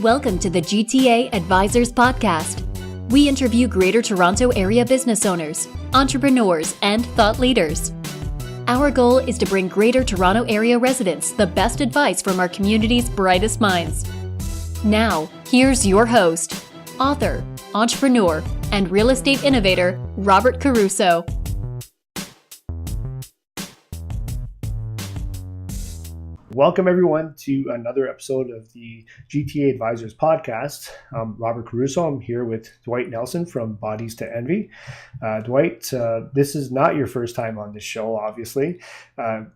Welcome to the GTA Advisors Podcast. We interview Greater Toronto Area business owners, entrepreneurs, and thought leaders. Our goal is to bring Greater Toronto Area residents the best advice from our community's brightest minds. Now, here's your host, author, entrepreneur, and real estate innovator, Robert Caruso. Welcome, everyone, to another episode of the GTA Advisors Podcast. I'm Robert Caruso. I'm here with Dwight Nelson from Bodies to Envy. Dwight, this is not your first time on this show, obviously,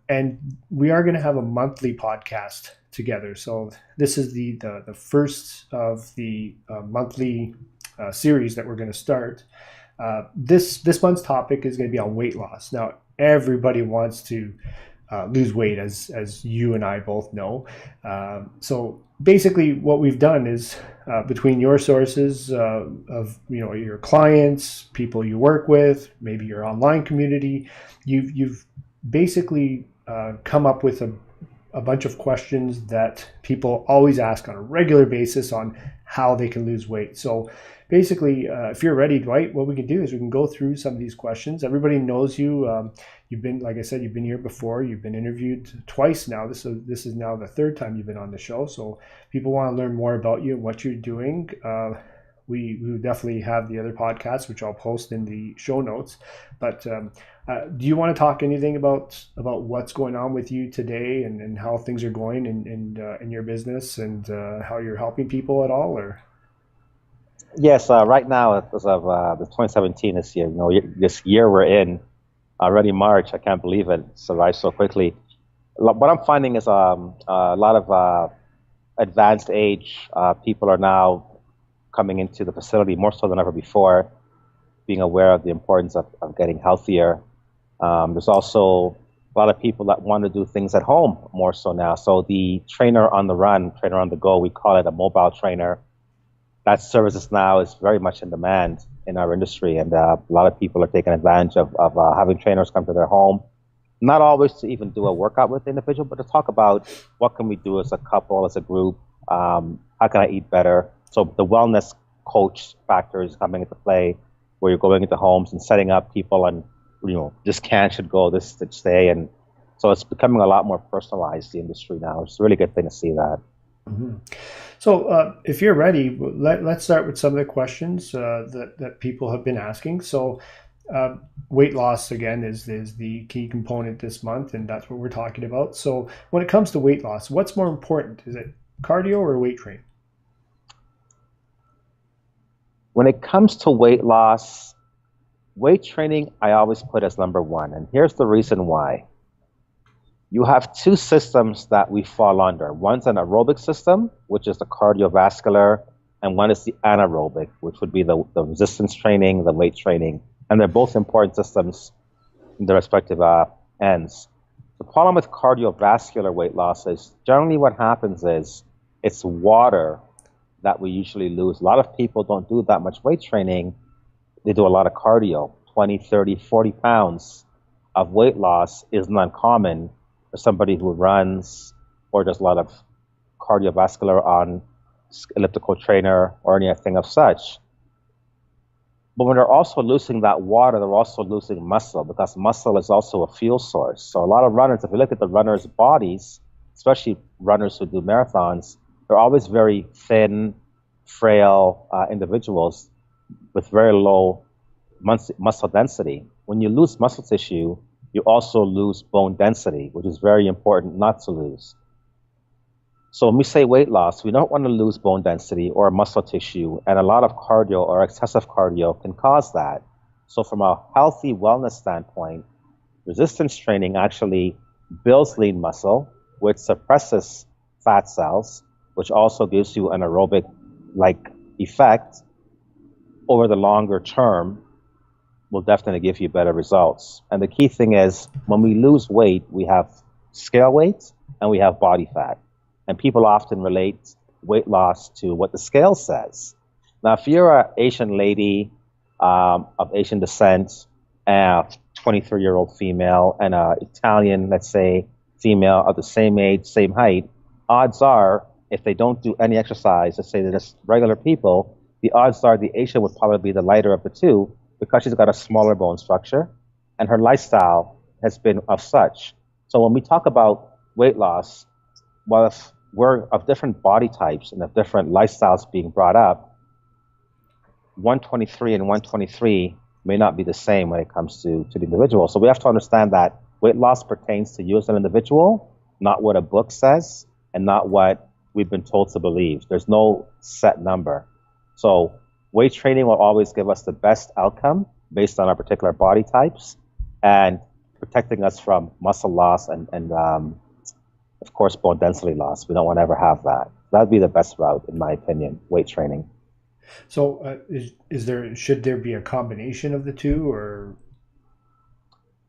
and we are going to have a monthly podcast together. So this is the first of the monthly series that we're going to start. This month's topic is going to be on weight loss. Now, everybody wants to lose weight, as you and I both know. So basically what we've done is between your sources of your clients, people you work with, maybe your online community, you've basically come up with a bunch of questions that people always ask on a regular basis on how they can lose weight. So basically, if you're ready, Dwight, what we can do is we can go through some of these questions. Everybody knows you. You've been, like I said, you've been here before. You've been interviewed twice now. This is now the third time you've been on the show. So people want to learn more about you and what you're doing. We definitely have the other podcasts, which I'll post in the show notes. But do you want to talk anything about what's going on with you today and how things are going in your business and how you're helping people at all? Or Yes, right now, as of the 2017 this year, this year we're in, already March, I can't believe it, it's arrived so quickly. What I'm finding is a lot of advanced age people are now coming into the facility more so than ever before, being aware of the importance of getting healthier. There's also a lot of people that want to do things at home more so now. So the trainer on the run, trainer on the go, we call it a mobile trainer. That services now is very much in demand in our industry, and a lot of people are taking advantage of having trainers come to their home, not always to even do a workout with the individual, but to talk about what can we do as a couple, as a group, how can I eat better. So the wellness coach factor is coming into play, where you're going into homes and setting up people and, this should go, this should stay. And so it's becoming a lot more personalized, the industry now. It's a really good thing to see that. Mm-hmm. So if you're ready, let's start with some of the questions that people have been asking. So weight loss, again, is the key component this month, and that's what we're talking about. So when it comes to weight loss, what's more important? Is it cardio or weight training? When it comes to weight loss, weight training I always put as number one, and here's the reason why. You have two systems that we fall under. One's an aerobic system, which is the cardiovascular, and one is the anaerobic, which would be the resistance training, the weight training. And they're both important systems in their respective ends. The problem with cardiovascular weight loss is generally what happens is it's water that we usually lose. A lot of people don't do that much weight training. They do a lot of cardio. 20, 30, 40 pounds of weight loss is not uncommon for somebody who runs or does a lot of cardiovascular on elliptical trainer or anything of such. But when they're also losing that water, they're also losing muscle, because muscle is also a fuel source. So a lot of runners, if you look at the runners' bodies, especially runners who do marathons, they're always very thin, frail individuals with very low muscle density. When you lose muscle tissue, you also lose bone density, which is very important not to lose. So when we say weight loss, we don't want to lose bone density or muscle tissue, and a lot of cardio or excessive cardio can cause that. So from a healthy wellness standpoint, resistance training actually builds lean muscle, which suppresses fat cells, which also gives you an aerobic-like effect over the longer term, will definitely give you better results. And the key thing is, when we lose weight, we have scale weight and we have body fat. And people often relate weight loss to what the scale says. Now, if you're an Asian lady of Asian descent, a 23-year-old female, and an Italian, let's say, female of the same age, same height, odds are if they don't do any exercise, let's say they're just regular people, the odds are the Asian would probably be the lighter of the two because she's got a smaller bone structure and her lifestyle has been of such. So when we talk about weight loss, well, if we're of different body types and of different lifestyles being brought up, 123 and 123 may not be the same when it comes to the individual. So we have to understand that weight loss pertains to you as an individual, not what a book says and not what we've been told to believe. There's no set number. So weight training will always give us the best outcome based on our particular body types and protecting us from muscle loss and of course, bone density loss. We don't want to ever have that. That'd be the best route, in my opinion, weight training. So should there be a combination of the two, or?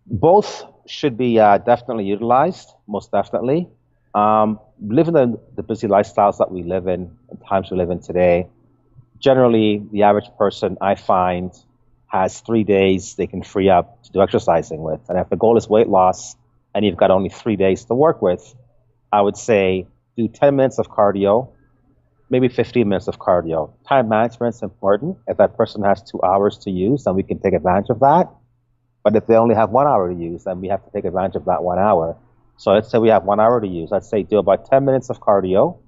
Both should be definitely utilized, most definitely. Living the busy lifestyles that we live in, the times we live in today, generally the average person I find has 3 days they can free up to do exercising with. And if the goal is weight loss and you've got only 3 days to work with, I would say do 10 minutes of cardio, maybe 15 minutes of cardio. Time management is important. If that person has 2 hours to use, then we can take advantage of that. But if they only have 1 hour to use, then we have to take advantage of that 1 hour. So let's say we have 1 hour to use. Let's say do about 10 minutes of cardio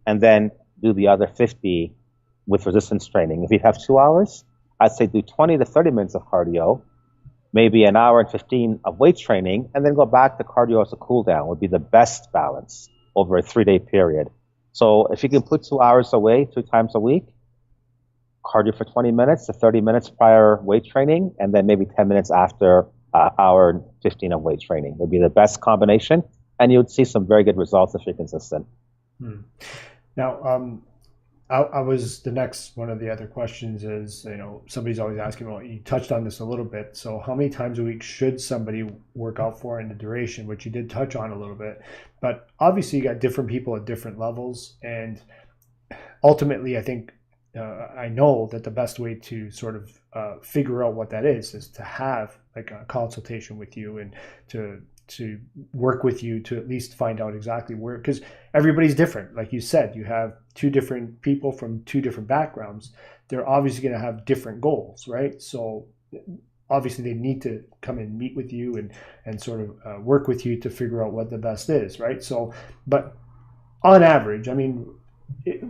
and then do the other 50 with resistance training. If you have 2 hours, I'd say do 20 to 30 minutes of cardio, maybe an hour and 15 of weight training, and then go back to cardio as a cool down would be the best balance over a 3-day period. So if you can put 2 hours away 3 times a week, cardio for 20 minutes to 30 minutes prior weight training, and then maybe 10 minutes after hour and 15 of weight training would be the best combination. And you would see some very good results if you're consistent. Now, I was the next one of the other questions is, somebody's always asking, well, you touched on this a little bit. So how many times a week should somebody work out for in the duration, which you did touch on a little bit, but obviously you got different people at different levels. And ultimately, I think, I know that the best way to sort of figure out what that is to have like a consultation with you and to work with you to at least find out exactly where, because everybody's different. Like you said, you have 2 different people from 2 different backgrounds. They're obviously going to have different goals, right? So obviously they need to come and meet with you and sort of work with you to figure out what the best is, right? So, but on average, I mean,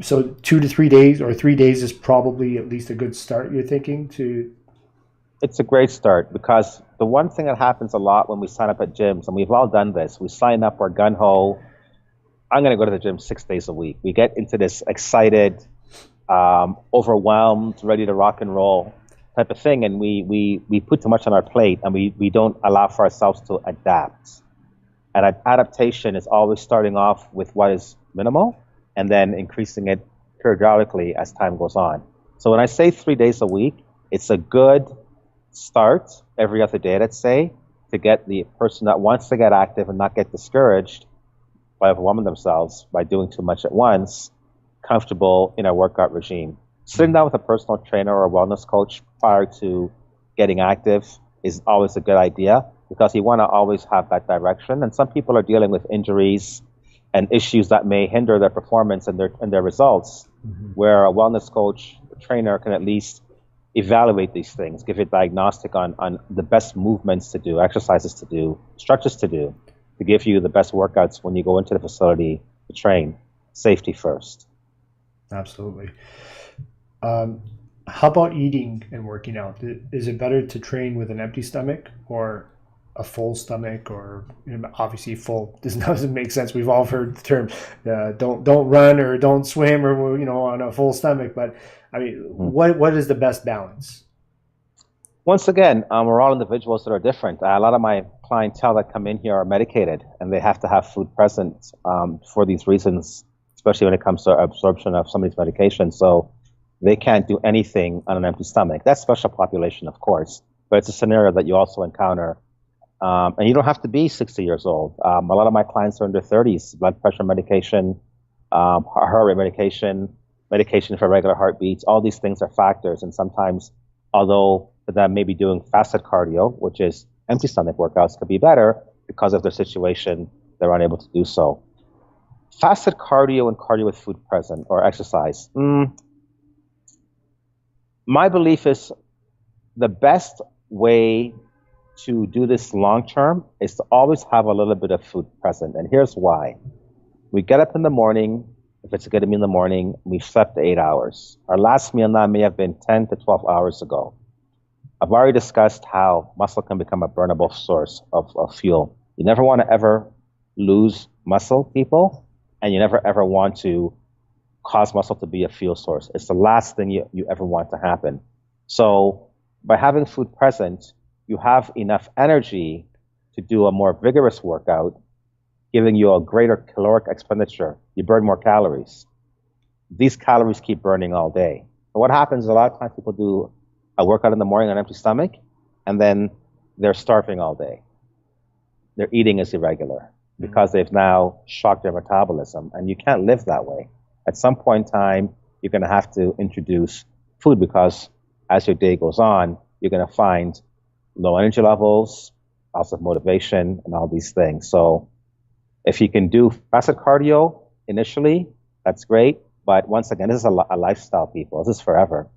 so 2 to 3 days or 3 days is probably at least a good start, you're thinking, to? It's a great start, because the one thing that happens a lot when we sign up at gyms, and we've all done this, we sign up, we're gun-ho, I'm going to go to the gym 6 days a week. We get into this excited, overwhelmed, ready to rock and roll type of thing, and we put too much on our plate, and we don't allow for ourselves to adapt. And adaptation is always starting off with what is minimal, and then increasing it periodically as time goes on. So when I say 3 days a week, it's a good start every other day, let's say, to get the person that wants to get active and not get discouraged by overwhelming themselves by doing too much at once, comfortable in a workout regime. Sitting down with a personal trainer or a wellness coach prior to getting active is always a good idea, because you want to always have that direction. And some people are dealing with injuries and issues that may hinder their performance and their results, where a wellness coach, a trainer can at least evaluate these things, give you a diagnostic on the best movements to do, exercises to do, stretches to do, to give you the best workouts when you go into the facility to train. Safety first. Absolutely. How about eating and working out? Is it better to train with an empty stomach or a full stomach? Or obviously full doesn't make sense. We've all heard the term don't run or don't swim or on a full stomach. But I mean, what is the best balance? Once again, we're all individuals that are different. A lot of my clientele that come in here are medicated, and they have to have food present for these reasons, especially when it comes to absorption of some of these medications. So they can't do anything on an empty stomach. That's special population, of course, but it's a scenario that you also encounter. And you don't have to be 60 years old. A lot of my clients are in their 30s, blood pressure medication, heart rate medication for regular heartbeats. All these things are factors. And sometimes, although for them maybe doing fasted cardio, which is empty stomach workouts, could be better, because of their situation, they're unable to do so. Fasted cardio and cardio with food present or exercise. My belief is the best way to do this long term is to always have a little bit of food present. And here's why. We get up in the morning. If it's a good meal in the morning, we've slept 8 hours. Our last meal now may have been 10 to 12 hours ago. I've already discussed how muscle can become a burnable source of fuel. You never want to ever lose muscle, people, and you never ever want to cause muscle to be a fuel source. It's the last thing you ever want to happen. So by having food present, you have enough energy to do a more vigorous workout, giving you a greater caloric expenditure. You burn more calories. These calories keep burning all day. And what happens is a lot of times people do a workout in the morning on an empty stomach, and then they're starving all day. Their eating is irregular because they've now shocked their metabolism, and you can't live that way. At some point in time, you're going to have to introduce food because as your day goes on, you're going to find low energy levels, loss of motivation, and all these things. So if you can do fasted cardio initially, that's great. But once again, this is a lifestyle, people. This is forever.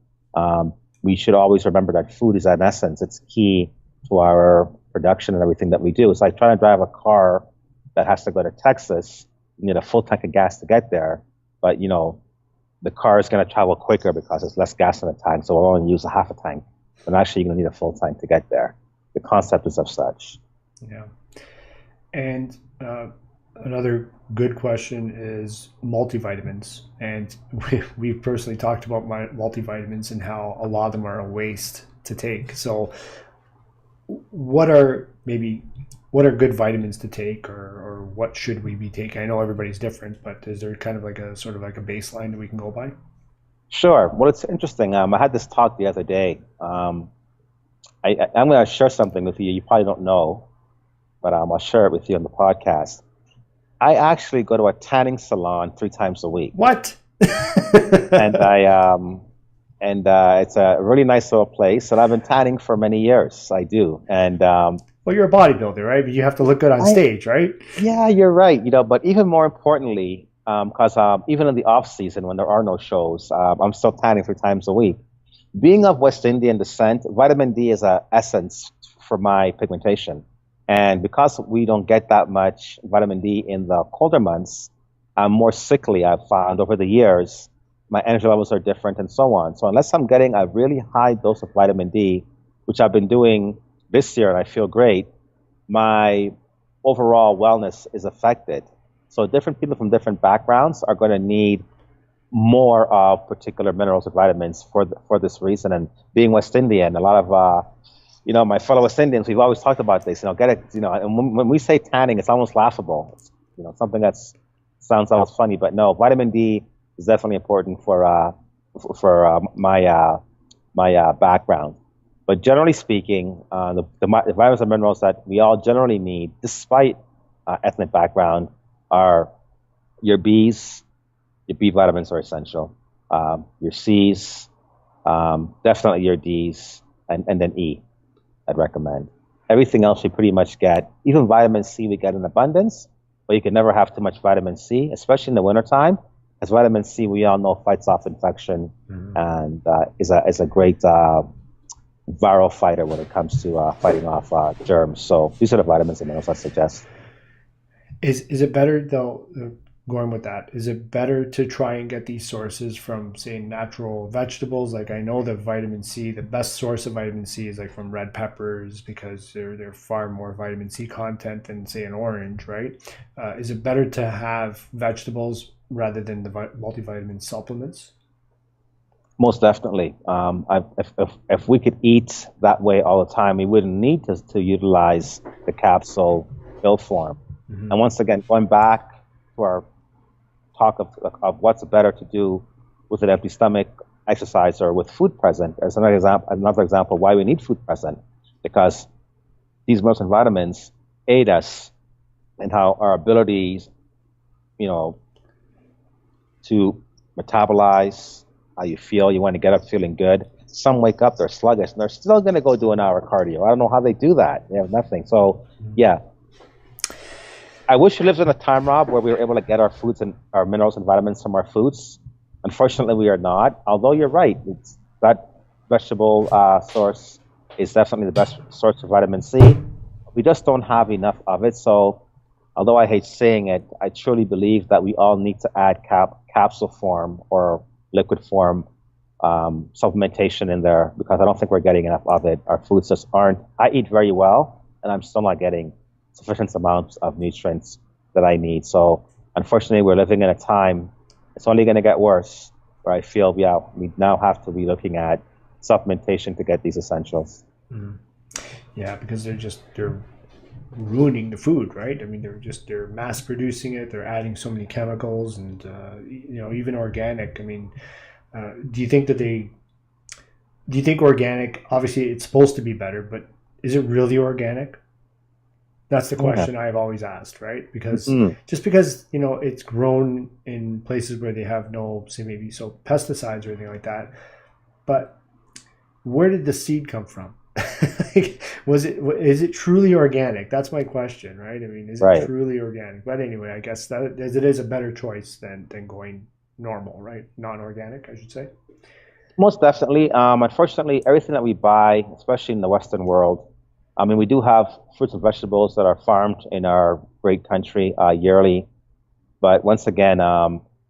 We should always remember that food is, in essence, it's key to our production and everything that we do. It's like trying to drive a car that has to go to Texas. You need a full tank of gas to get there. But, the car is going to travel quicker because there's less gas in the tank. So we'll only use a half a tank. And actually, you're going to need a full tank to get there. The concept is of such. Yeah. And another good question is multivitamins. And we've personally talked about multivitamins and how a lot of them are a waste to take. So what are good vitamins to take, or what should we be taking? I know everybody's different, but is there kind of like a sort of like a baseline that we can go by? Sure. Well, it's interesting. I had this talk the other day. I'm going to share something with you. You probably don't know, but I'll share it with you on the podcast. I actually go to a tanning salon 3 times a week. What? and it's a really nice little place, and I've been tanning for many years. I do, and well, you're a bodybuilder, right? But you have to look good on stage, right? Yeah, you're right. But even more importantly, because even in the off season when there are no shows, I'm still tanning 3 times a week. Being of West Indian descent, vitamin D is an essence for my pigmentation. And because we don't get that much vitamin D in the colder months, I'm more sickly, I've found over the years. My energy levels are different and so on. So unless I'm getting a really high dose of vitamin D, which I've been doing this year and I feel great, my overall wellness is affected. So different people from different backgrounds are going to need more of particular minerals or vitamins for this reason. And being West Indian, a lot of my fellow West Indians, we've always talked about this. Get it. And when we say tanning, it's almost laughable. It's, something that sounds almost funny, but no, vitamin D is definitely important for my background. But generally speaking, the vitamins and minerals that we all generally need, despite ethnic background, are your B's. Your B vitamins are essential. Your C's, definitely your D's, and then E, I'd recommend. Everything else you pretty much get. Even vitamin C we get in abundance, but you can never have too much vitamin C, especially in the wintertime, as vitamin C, we all know, fights off infection and is a great viral fighter when it comes to fighting off germs. So these are the vitamins and minerals I suggest. Is it better, though, going with that, is it better to try and get these sources from, say, natural vegetables? Like, I know that vitamin C, the best source of vitamin C is like from red peppers because they're far more vitamin C content than, say, an orange, right? Is it better to have vegetables rather than the multivitamin supplements? Most definitely. If we could eat that way all the time, we wouldn't need to utilize the capsule pill form. Mm-hmm. And once again, going back to our talk of what's better to do with an empty stomach exercise or with food present, as another example why we need food present, because these minerals and vitamins aid us in how our abilities, to metabolize, how you feel. You want to get up feeling good. Some wake up, they're sluggish, and they're still going to go do an hour cardio. I don't know how they do that. They have nothing. So, yeah. I wish we lived in a time, Rob, where we were able to get our foods and our minerals and vitamins from our foods. Unfortunately, we are not. Although you're right, that vegetable source is definitely the best source of vitamin C. We just don't have enough of it. So, although I hate saying it, I truly believe that we all need to add capsule form or liquid form supplementation in there, because I don't think we're getting enough of it. Our foods just aren't. I eat very well, and I'm still not getting sufficient amounts of nutrients that I need. So unfortunately, we're living in a time, it's only going to get worse, where I feel, yeah, we now have to be looking at supplementation to get these essentials. Mm. Yeah, because they're ruining the food, right? I mean, they're mass producing it. They're adding so many chemicals, and even organic. I mean, do you think organic? Obviously, it's supposed to be better, but is it really organic? That's the question I've always asked, right? Because just because it's grown in places where they have no, say, maybe pesticides or anything like that, but where did the seed come from? Is it truly organic? That's my question, right? I mean, is it truly organic? But anyway, I guess that it is a better choice than going normal, right? Non-organic, I should say. Most definitely. Unfortunately, everything that we buy, especially in the Western world, I mean, we do have fruits and vegetables that are farmed in our great country yearly. But once again,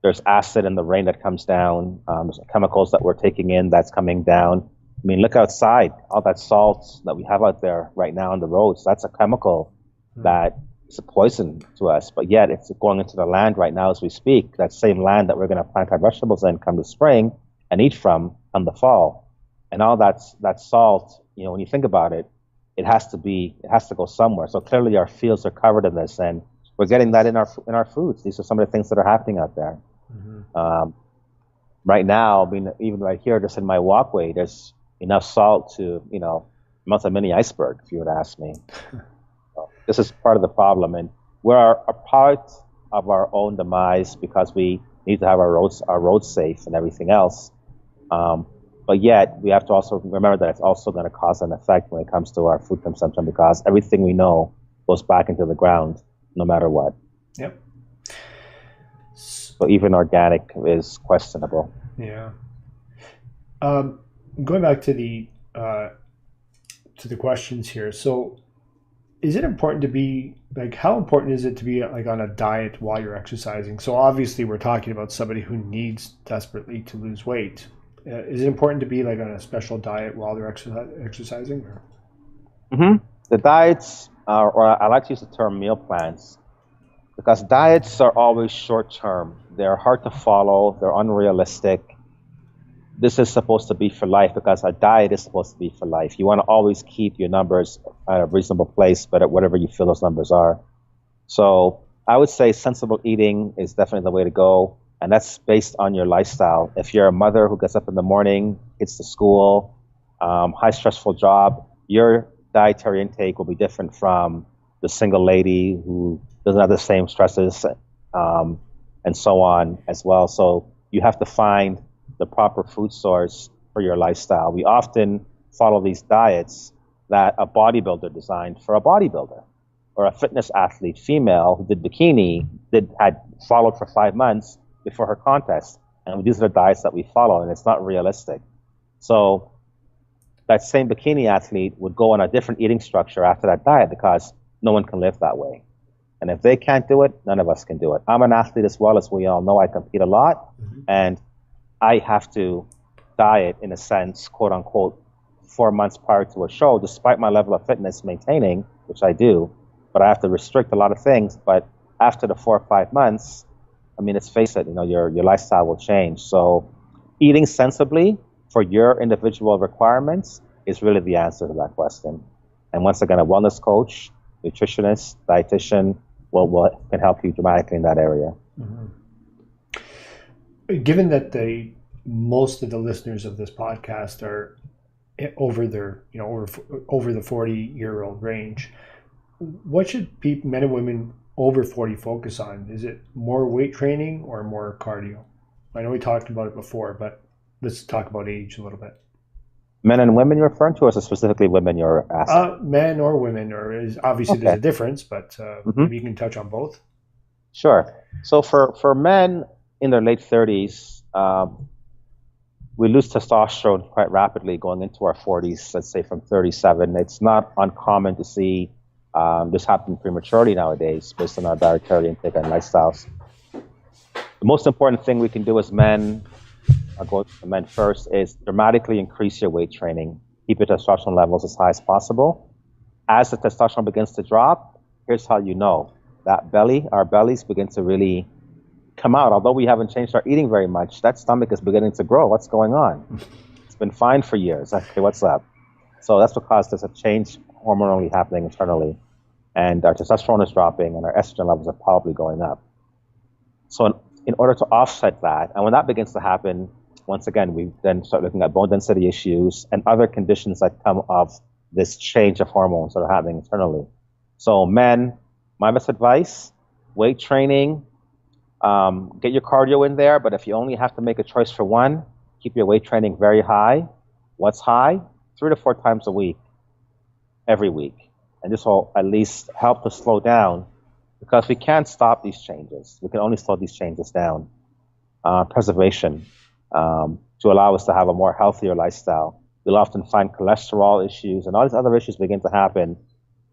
there's acid in the rain that comes down. There's chemicals that we're taking in that's coming down. I mean, look outside, all that salt that we have out there right now on the roads, that's a chemical that is a poison to us. But yet it's going into the land right now as we speak, that same land that we're going to plant our vegetables in come the spring and eat from in the fall. And all that salt, when you think about it, it has to go somewhere. So clearly our fields are covered in this, and we're getting that in our foods. These are some of the things that are happening out there. Mm-hmm. Right now, I mean, even right here, just in my walkway, there's enough salt to, melt a mini iceberg, if you would ask me. So this is part of the problem, and we're a part of our own demise because we need to have our roads safe and everything else. But yet, we have to also remember that it's also going to cause an effect when it comes to our food consumption, because everything we know goes back into the ground no matter what. Yep. So even organic is questionable. Yeah. Going back to the questions here. So is it important to be, how important is it to be on a diet while you're exercising? So obviously we're talking about somebody who needs desperately to lose weight. Is it important to be on a special diet while they're exercising? Or? Mm-hmm. The diets, or I like to use the term meal plans, because diets are always short term. They're hard to follow. They're unrealistic. This is supposed to be for life, because a diet is supposed to be for life. You want to always keep your numbers at a reasonable place, but at whatever you feel those numbers are. So I would say sensible eating is definitely the way to go. And that's based on your lifestyle. If you're a mother who gets up in the morning, gets to school, high stressful job, your dietary intake will be different from the single lady who doesn't have the same stresses, and so on as well. So you have to find the proper food source for your lifestyle. We often follow these diets that a bodybuilder designed for a bodybuilder, or a fitness athlete, female, who did bikini, had followed for 5 months before her contest. And these are the diets that we follow, and it's not realistic. So that same bikini athlete would go on a different eating structure after that diet, because no one can live that way. And if they can't do it, none of us can do it. I'm an athlete as well, as we all know. I compete a lot, and I have to diet, in a sense, quote unquote, 4 months prior to a show, despite my level of fitness maintaining, which I do, but I have to restrict a lot of things. But after the 4 or 5 months, I mean, let's face it, your lifestyle will change. So eating sensibly for your individual requirements is really the answer to that question. And once again, a wellness coach, nutritionist, dietitian can help you dramatically in that area. Mm-hmm. Given that most of the listeners of this podcast are over the 40-year-old range, what should men and women over 40 focus on? Is it more weight training or more cardio? I know we talked about it before, but let's talk about age a little bit. Men and women you're referring to, or is it specifically women you're asking? Men or women, obviously there's a difference, but maybe you can touch on both. Sure. So for men in their late 30s, we lose testosterone quite rapidly going into our 40s, let's say from 37. It's not uncommon to see this happen prematurely nowadays based on our dietary intake and lifestyles. The most important thing we can do as men, I'll go to the men first, is dramatically increase your weight training. Keep your testosterone levels as high as possible. As the testosterone begins to drop, here's how you know. Our bellies begin to really come out. Although we haven't changed our eating very much, that stomach is beginning to grow. What's going on? It's been fine for years. Okay, what's up? So that's because there's a change hormonally happening internally. And our testosterone is dropping and our estrogen levels are probably going up. So in order to offset that, and when that begins to happen, once again, we then start looking at bone density issues and other conditions that come of this change of hormones that are happening internally. So men, my best advice, weight training, get your cardio in there, but if you only have to make a choice for one, keep your weight training very high. What's high? 3 to 4 times a week, every week. And this will at least help to slow down, because we can't stop these changes. We can only slow these changes down. Preservation, to allow us to have a more healthier lifestyle. We'll often find cholesterol issues and all these other issues begin to happen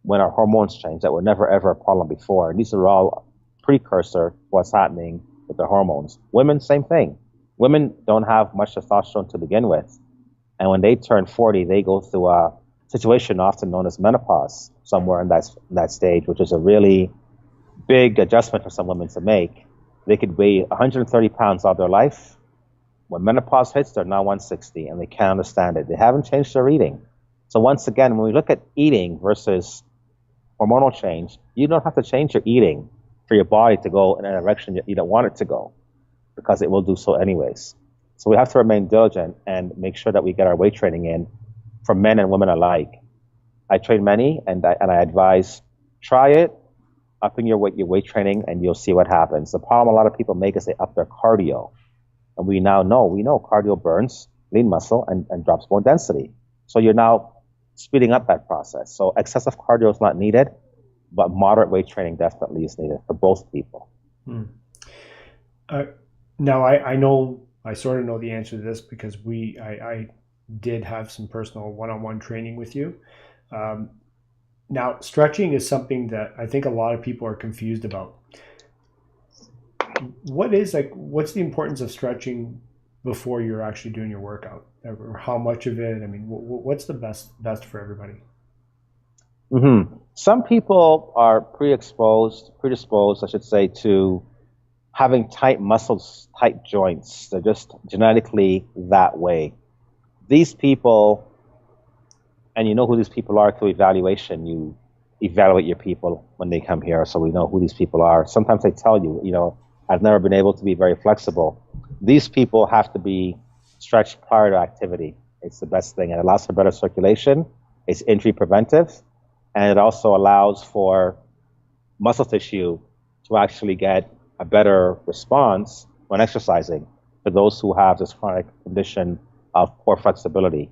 when our hormones change that were never ever a problem before. And these are all precursor to what's happening with the hormones. Women, same thing. Women don't have much testosterone to begin with. And when they turn 40, they go through a situation often known as menopause, somewhere in that stage, which is a really big adjustment for some women to make. They could weigh 130 pounds all their life. When menopause hits, they're now 160, and they can't understand it. They haven't changed their eating. So once again, when we look at eating versus hormonal change, you don't have to change your eating for your body to go in a direction you don't want it to go, because it will do so anyways. So we have to remain diligent and make sure that we get our weight training in for men and women alike. I train many, and I advise, try it, upping your weight training, and you'll see what happens. The problem a lot of people make is they up their cardio. And we know cardio burns lean muscle and drops bone density. So you're now speeding up that process. So excessive cardio is not needed, but moderate weight training definitely is needed for both people. Now, I sort of know the answer to this because I did have some personal one-on-one training with you. Now, stretching is something that I think a lot of people are confused about. What's the importance of stretching before you're actually doing your workout? Or how much of it? I mean, what's the best for everybody? Mm-hmm. Some people are predisposed, I should say, to having tight muscles, tight joints. They're just genetically that way. These people, and you know who these people are through evaluation. You evaluate your people when they come here, so we know who these people are. Sometimes they tell you, I've never been able to be very flexible. These people have to be stretched prior to activity. It's the best thing. It allows for better circulation. It's injury preventive. And it also allows for muscle tissue to actually get a better response when exercising for those who have this chronic condition of poor flexibility.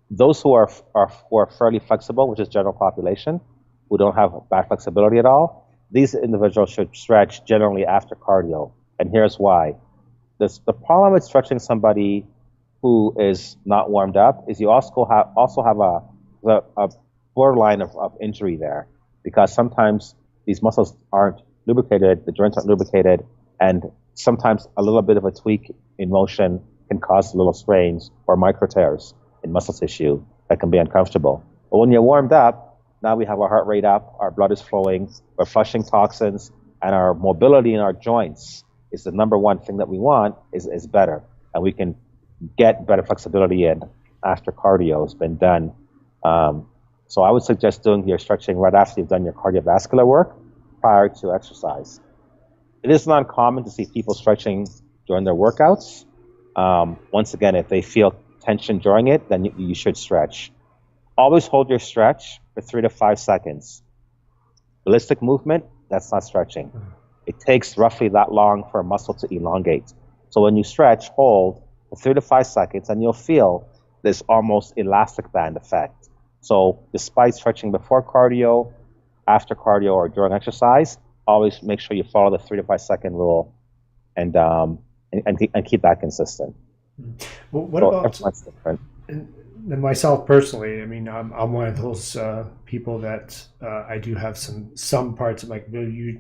Those who are fairly flexible, which is general population, who don't have bad flexibility at all, these individuals should stretch generally after cardio. And here's why. The problem with stretching somebody who is not warmed up is you also have a borderline of injury there, because sometimes these muscles aren't lubricated, the joints aren't lubricated, and sometimes a little bit of a tweak in motion can cause little strains or micro tears in muscle tissue that can be uncomfortable. But when you're warmed up, now we have our heart rate up, our blood is flowing, we're flushing toxins, and our mobility in our joints is the number one thing that we want is better. And we can get better flexibility in after cardio has been done. So I would suggest doing your stretching right after you've done your cardiovascular work prior to exercise. It is not uncommon to see people stretching during their workouts. Once again, if they feel tension during it, then you should stretch. Always hold your stretch for 3 to 5 seconds. Ballistic movement, that's not stretching. It takes roughly that long for a muscle to elongate. So when you stretch, hold for 3 to 5 seconds, and you'll feel this almost elastic band effect. So despite stretching before cardio, after cardio, or during exercise, always make sure you follow the 3 to 5 second rule and keep that consistent. Well, what So about everyone's different. and myself personally? I mean, I'm one of those people that I do have some parts of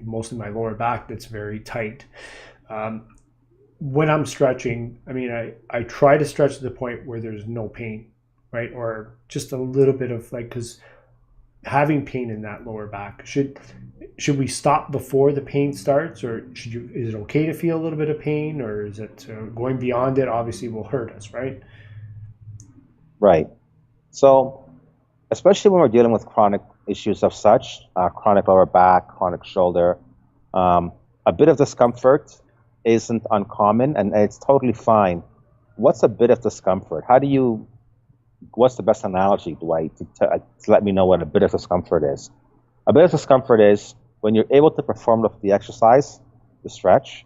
mostly my lower back that's very tight. When I'm stretching, I mean, I try to stretch to the point where there's no pain, right? Or just a little bit of because having pain in that lower back, should we stop before the pain starts, or is it okay to feel a little bit of pain, or is it going beyond it obviously will hurt us, right? Right. So especially when we're dealing with chronic issues of such, chronic lower back, chronic shoulder, a bit of discomfort isn't uncommon, and it's totally fine. What's a bit of discomfort? What's the best analogy, Dwight, to let me know what a bit of discomfort is? A bit of discomfort is when you're able to perform the exercise, the stretch,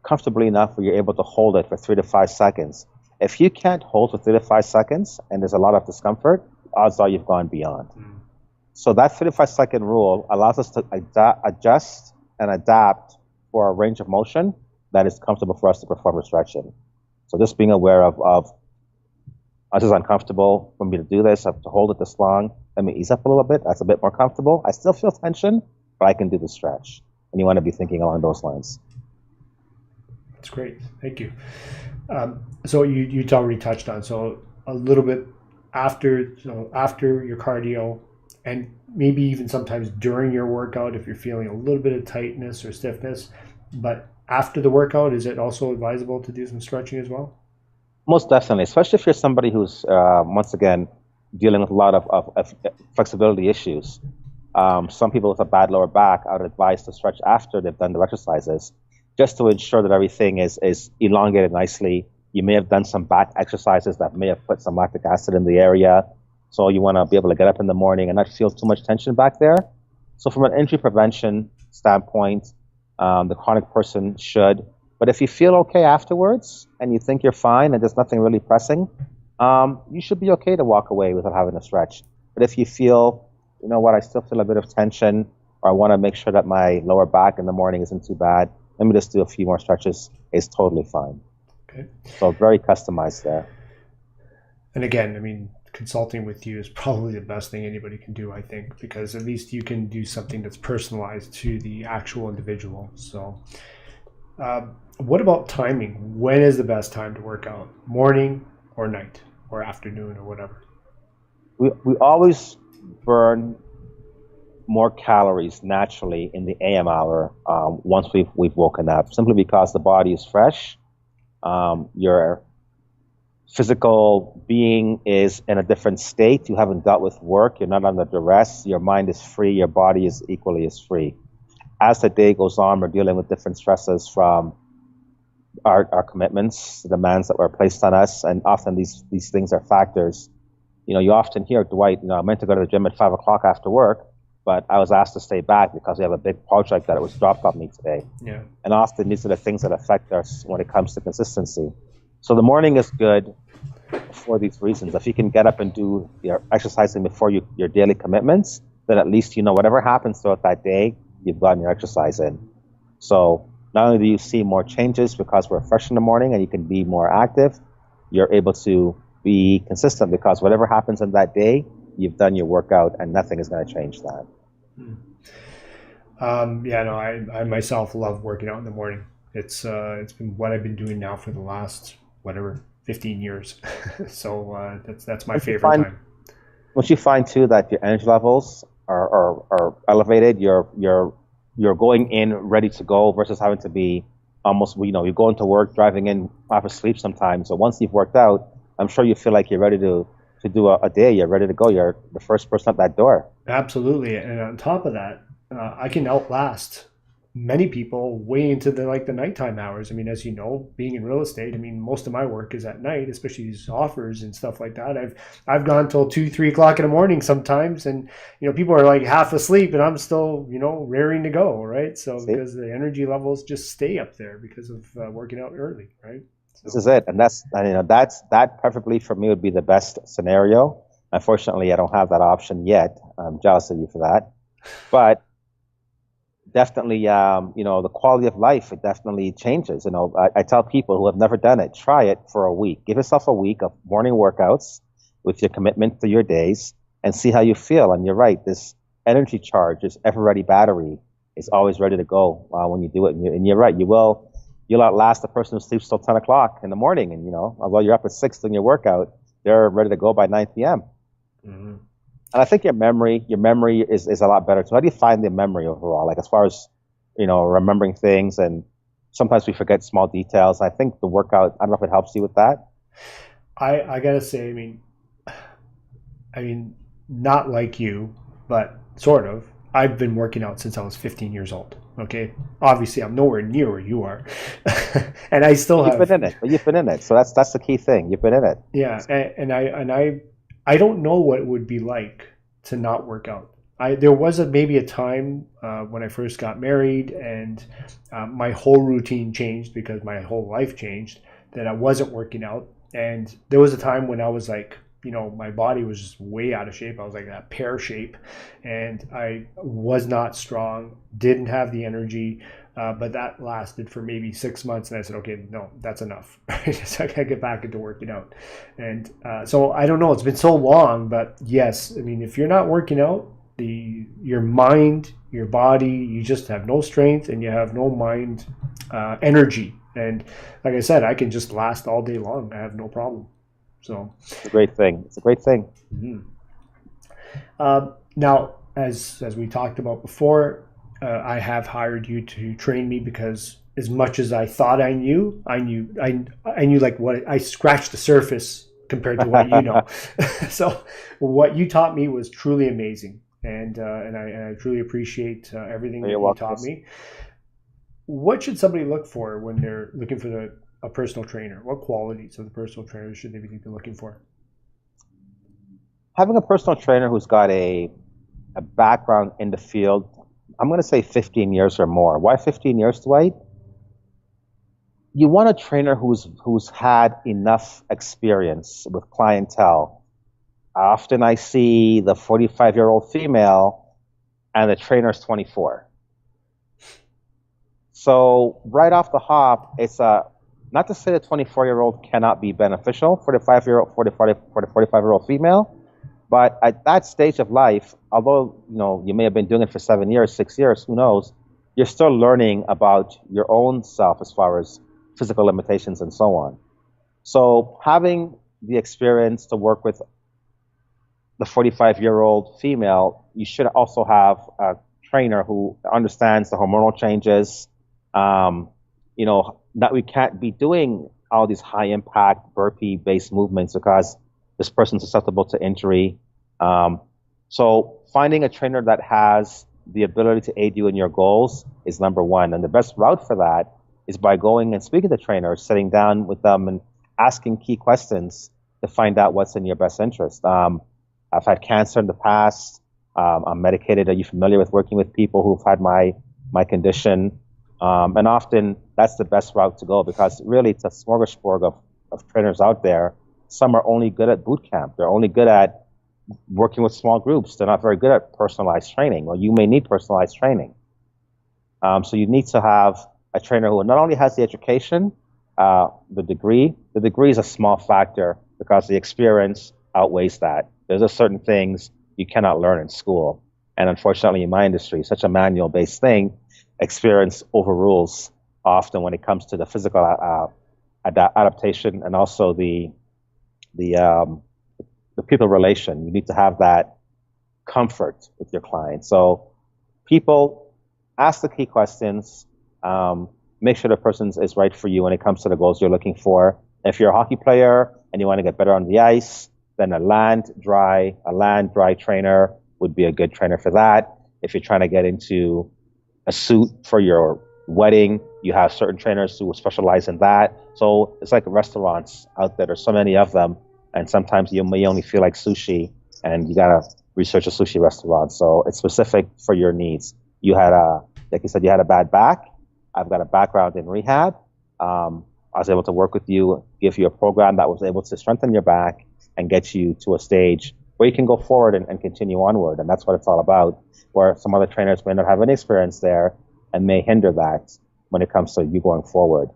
comfortably enough where you're able to hold it for 3 to 5 seconds. If you can't hold for 3 to 5 seconds and there's a lot of discomfort, odds are you've gone beyond. So that 3 to 5 second rule allows us to adjust and adapt for a range of motion that is comfortable for us to perform a stretching. So just being aware of this is uncomfortable for me to do this, I have to hold it this long. Let me ease up a little bit. That's a bit more comfortable. I still feel tension, but I can do the stretch. And you want to be thinking along those lines. That's great. Thank you. So you already touched on, so a little bit after your cardio, and maybe even sometimes during your workout if you're feeling a little bit of tightness or stiffness, but after the workout, is it also advisable to do some stretching as well? Most definitely, especially if you're somebody who's, once again, dealing with a lot of flexibility issues. Some people with a bad lower back, I would advise to stretch after they've done their exercises, just to ensure that everything is elongated nicely. You may have done some back exercises that may have put some lactic acid in the area. So you want to be able to get up in the morning and not feel too much tension back there. So from an injury prevention standpoint, the chronic person should. But if you feel okay afterwards and you think you're fine and there's nothing really pressing, you should be okay to walk away without having a stretch. But if you feel, you know what, I still feel a bit of tension, or I want to make sure that my lower back in the morning isn't too bad, let me just do a few more stretches, is totally fine. Okay. So very customized there. And again, I mean, consulting with you is probably the best thing anybody can do, I think, because at least you can do something that's personalized to the actual individual. So what about timing? When is the best time to work out? Morning or night or afternoon or whatever? We always burn more calories naturally in the AM hour once we've woken up, simply because the body is fresh. Your physical being is in a different state. You haven't dealt with work. You're not under duress. Your mind is free. Your body is equally as free. As the day goes on, we're dealing with different stresses from our commitments, the demands that were placed on us, and often these things are factors. You know, you often hear, Dwight, I meant to go to the gym at 5 o'clock after work, but I was asked to stay back because we have a big project that was dropped on me today. Yeah. And often these are the things that affect us when it comes to consistency. So the morning is good for these reasons. If you can get up and do your exercising before your daily commitments, then at least whatever happens throughout that day, you've gotten your exercise in. So not only do you see more changes because we're fresh in the morning and you can be more active, you're able to be consistent because whatever happens in that day, you've done your workout and nothing is going to change that. I myself love working out in the morning. It's been what I've been doing now for the last 15 years. So that's my favorite time. Once you find too that your energy levels are elevated, you're going in ready to go versus having to be almost, you go into work driving in half asleep sometimes. So once you've worked out, I'm sure you feel like you're ready to do a day. You're ready to go. You're the first person at that door. Absolutely. And on top of that, I can outlast many people way into the nighttime hours. I mean, as you know, being in real estate, I mean, most of my work is at night, especially these offers and stuff like that. I've gone till 2-3 o'clock in the morning sometimes, and people are like half asleep and I'm still raring to go, right? So because the energy levels just stay up there because of working out early, right? This is it, and that perfectly for me would be the best scenario. Unfortunately, I don't have that option yet. I'm jealous of you for that, but definitely, the quality of life, it definitely changes. I tell people who have never done it, try it for a week. Give yourself a week of morning workouts with your commitment to your days, and see how you feel. And you're right, this energy charge, this ever-ready battery, is always ready to go when you do it. And you're right, you'll outlast the person who sleeps till 10 o'clock in the morning. And although you're up at 6 doing your workout, they're ready to go by 9 p.m. Mm-hmm. And I think your memory is a lot better too. How do you find the memory overall? Like as far as, remembering things, and sometimes we forget small details. I think the workout, I don't know if it helps you with that. I gotta say, I mean, not like you, but sort of. I've been working out since I was 15 years old. Okay, obviously I'm nowhere near where you are, and I still have. You've been in it, but you've been in it, so that's the key thing. You've been in it. Yeah, and I don't know what it would be like to not work out. There was maybe a time when I first got married, and my whole routine changed because my whole life changed, that I wasn't working out. And there was a time when I was like, my body was just way out of shape. I was like that pear shape, and I was not strong, didn't have the energy. But that lasted for maybe 6 months, and I said, okay, no, that's enough. So I gotta get back into working out. And so I don't know, it's been so long, but yes, if you're not working out, your mind, your body, you just have no strength, and you have no mind energy. And like I said, I can just last all day long. I have no problem. So it's a great thing. Mm-hmm. Now, as we talked about before, I have hired you to train me because as much as I thought I knew like what I scratched the surface compared to what you know. So what you taught me was truly amazing, and I truly appreciate everything that you taught me. What should somebody look for when they're looking for a personal trainer? What qualities of the personal trainer should they be looking for? Having a personal trainer who's got a background in the field, I'm going to say 15 years or more. Why 15 years, Dwight? You want a trainer who's had enough experience with clientele. Often I see the 45-year-old female and the trainer's 24. So right off the hop, it's not to say the 24-year-old cannot be beneficial for the 45-year-old female, but at that stage of life, although you may have been doing it for 7 years, 6 years, who knows, you're still learning about your own self as far as physical limitations and so on. So having the experience to work with the 45-year-old female, you should also have a trainer who understands the hormonal changes. That we can't be doing all these high impact burpee based movements because this person's susceptible to injury. So finding a trainer that has the ability to aid you in your goals is number one. And the best route for that is by going and speaking to trainers, sitting down with them and asking key questions to find out what's in your best interest. I've had cancer in the past. I'm medicated. Are you familiar with working with people who've had my condition? And often that's the best route to go because really it's a smorgasbord of trainers out there. Some are only good at boot camp. They're only good at working with small groups. They're not very good at personalized training, or you may need personalized training. So you need to have a trainer who not only has the education, the degree. The degree is a small factor because the experience outweighs that. There's just certain things you cannot learn in school. And unfortunately, in my industry, such a manual-based thing, experience overrules often when it comes to the physical adaptation and also the people relation. You need to have that comfort with your client. So people ask the key questions, make sure the person is right for you when it comes to the goals you're looking for. If you're a hockey player and you want to get better on the ice, then a land dry trainer would be a good trainer for that. If you're trying to get into a suit for your wedding, you have certain trainers who specialize in that. So it's like restaurants out there. There's so many of them, and sometimes you may only feel like sushi, and you gotta research a sushi restaurant. So it's specific for your needs. You had like you said, you had a bad back. I've got a background in rehab. I was able to work with you, give you a program that was able to strengthen your back and get you to a stage where you can go forward and continue onward. And that's what it's all about, where some other trainers may not have any experience there and may hinder that when it comes to you going forward.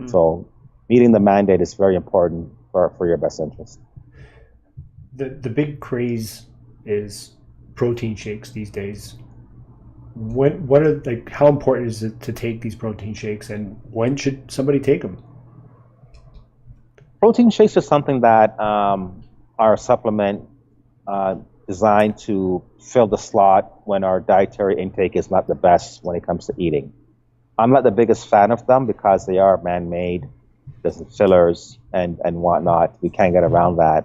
So meeting the mandate is very important for your best interest. The big craze is protein shakes these days. How important is it to take these protein shakes, and when should somebody take them? Protein shakes is something that are a supplement designed to fill the slot when our dietary intake is not the best when it comes to eating. I'm not the biggest fan of them because they are man-made. There's fillers and whatnot. We can't get around that.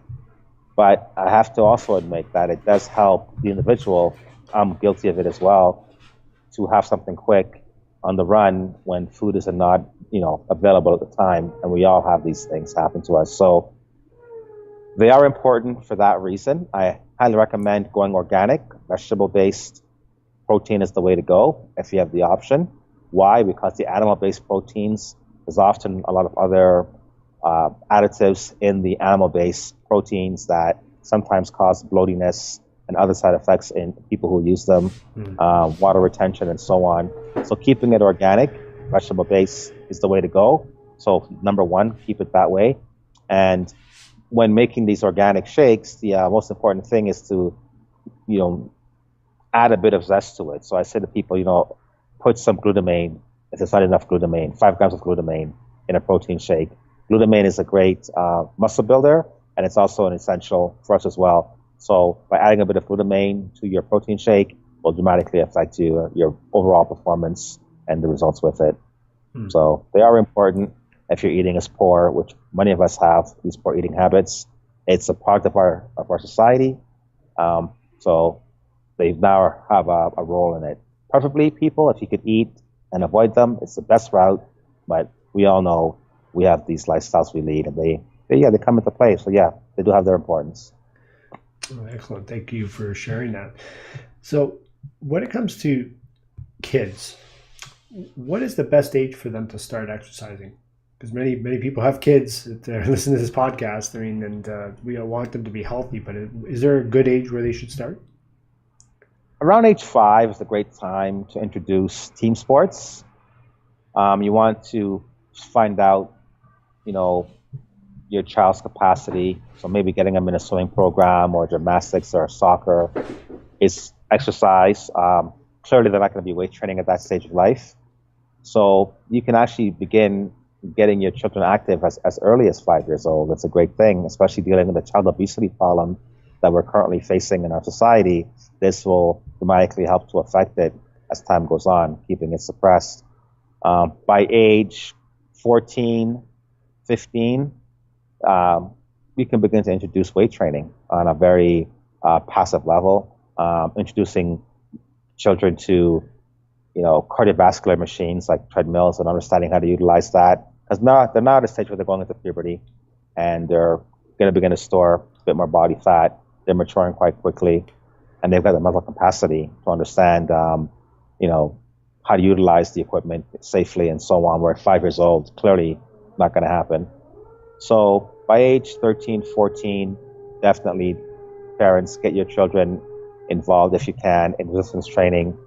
But I have to also admit that it does help the individual. I'm guilty of it as well, to have something quick on the run when food is not, available at the time, and we all have these things happen to us. So they are important for that reason. I highly recommend going organic. Vegetable-based protein is the way to go if you have the option. Why? Because the animal-based proteins, there's often a lot of other additives in the animal-based proteins that sometimes cause bloatiness and other side effects in people who use them, water retention and so on. So keeping it organic, vegetable-based is the way to go. So number one, keep it that way. And when making these organic shakes, the most important thing is to, add a bit of zest to it. So I say to people, put some glutamine, if there's not enough glutamine, 5 grams of glutamine in a protein shake. Glutamine is a great muscle builder, and it's also an essential for us as well. So by adding a bit of glutamine to your protein shake will dramatically affect your overall performance and the results with it. So they are important if you're eating as poor, which many of us have, these poor eating habits. It's a part of our society. So they now have a role in it. Preferably, people, if you could eat and avoid them, it's the best route. But we all know we have these lifestyles we lead, and they come into play. So yeah, they do have their importance. Oh, excellent. Thank you for sharing that. So when it comes to kids, what is the best age for them to start exercising? Because many people have kids that listen to this podcast. I mean, and we want them to be healthy, but is there a good age where they should start? Around age 5 is a great time to introduce team sports. You want to find out, your child's capacity. So maybe getting them in a swimming program or gymnastics or soccer is exercise. Clearly, they're not going to be weight training at that stage of life. So you can actually begin getting your children active as early as 5 years old. It's a great thing, especially dealing with the child obesity problem that we're currently facing in our society. This will dramatically help to affect it as time goes on, keeping it suppressed. By age 14, 15, we can begin to introduce weight training on a very passive level, introducing children to, cardiovascular machines like treadmills and understanding how to utilize that. Because now they're not at a stage where they're going into puberty and they're going to begin to store a bit more body fat. They're maturing quite quickly, and they've got the mental capacity to understand, how to utilize the equipment safely and so on. Where at 5 years old, clearly not going to happen. So by age 13, 14, definitely parents, get your children involved if you can in resistance training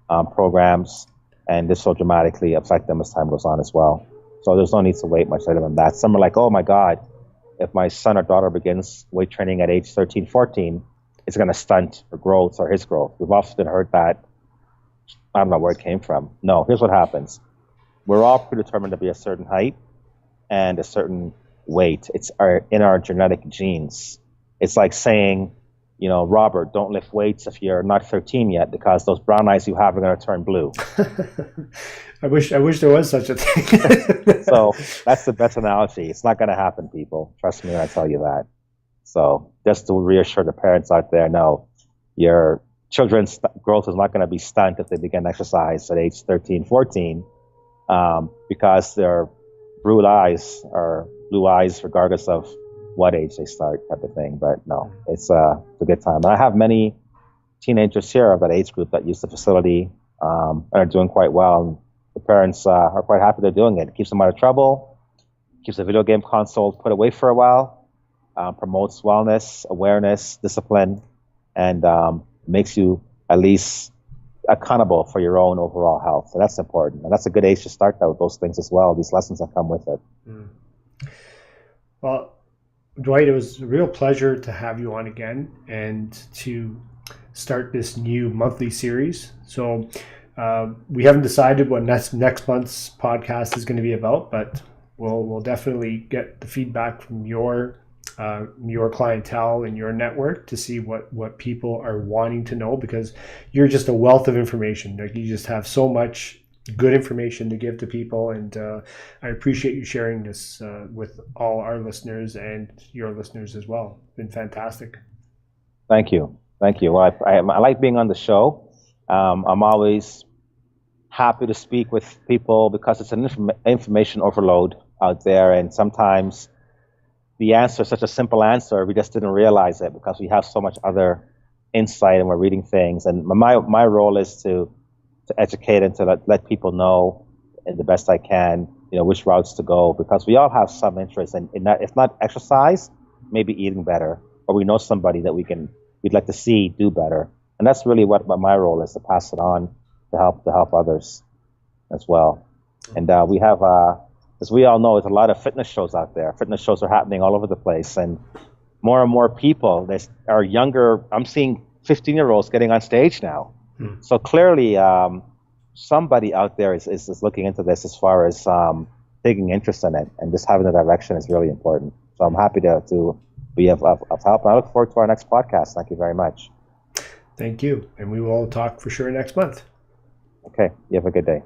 programs, and this will dramatically affect them as time goes on as well. So there's no need to wait much later than that. Some are like, oh my God, if my son or daughter begins weight training at age 13, 14, it's going to stunt her growth or his growth. We've often heard that. I don't know where it came from. No, here's what happens. We're all predetermined to be a certain height and a certain weight. It's in our genetic genes. It's like saying, Robert, don't lift weights if you're not 13 yet, because those brown eyes you have are going to turn blue. I wish there was such a thing. So that's the best analogy. It's not going to happen, people. Trust me when I tell you that. So just to reassure the parents out there, no, your children's growth is not going to be stunted if they begin exercise at age 13, 14, because their blue eyes are blue eyes regardless of what age they start, type of thing. But no, it's a good time. And I have many teenagers here of that age group that use the facility and are doing quite well. And the parents are quite happy they're doing it. It keeps them out of trouble. keeps the video game console put away for a while, promotes wellness, awareness, discipline, and makes you at least accountable for your own overall health. So that's important. And that's a good age to start with those things as well, these lessons that come with it. Well, Dwight, it was a real pleasure to have you on again and to start this new monthly series. So we haven't decided what next month's podcast is going to be about, but we'll definitely get the feedback from your clientele and your network to see what people are wanting to know, because you're just a wealth of information. Like, you just have so much good information to give to people, and I appreciate you sharing this with all our listeners and your listeners as well. It's been fantastic. Thank you. Well, I like being on the show. I'm always happy to speak with people because it's an information overload out there, and sometimes the answer is such a simple answer, we just didn't realize it because we have so much other insight and we're reading things. And my role is to educate and to let people know in the best I can, which routes to go, because we all have some interest in that, if not exercise, maybe eating better, or we know somebody that we'd like to see do better. And that's really what my role is, to pass it on to help others as well. And we have, as we all know, there's a lot of fitness shows out there. Fitness shows are happening all over the place, and more people are younger. I'm seeing 15-year-olds getting on stage now. So clearly, somebody out there is looking into this as far as taking interest in it, and just having the direction is really important. So I'm happy to be of help. And I look forward to our next podcast. Thank you very much. Thank you. And we will talk for sure next month. Okay. You have a good day.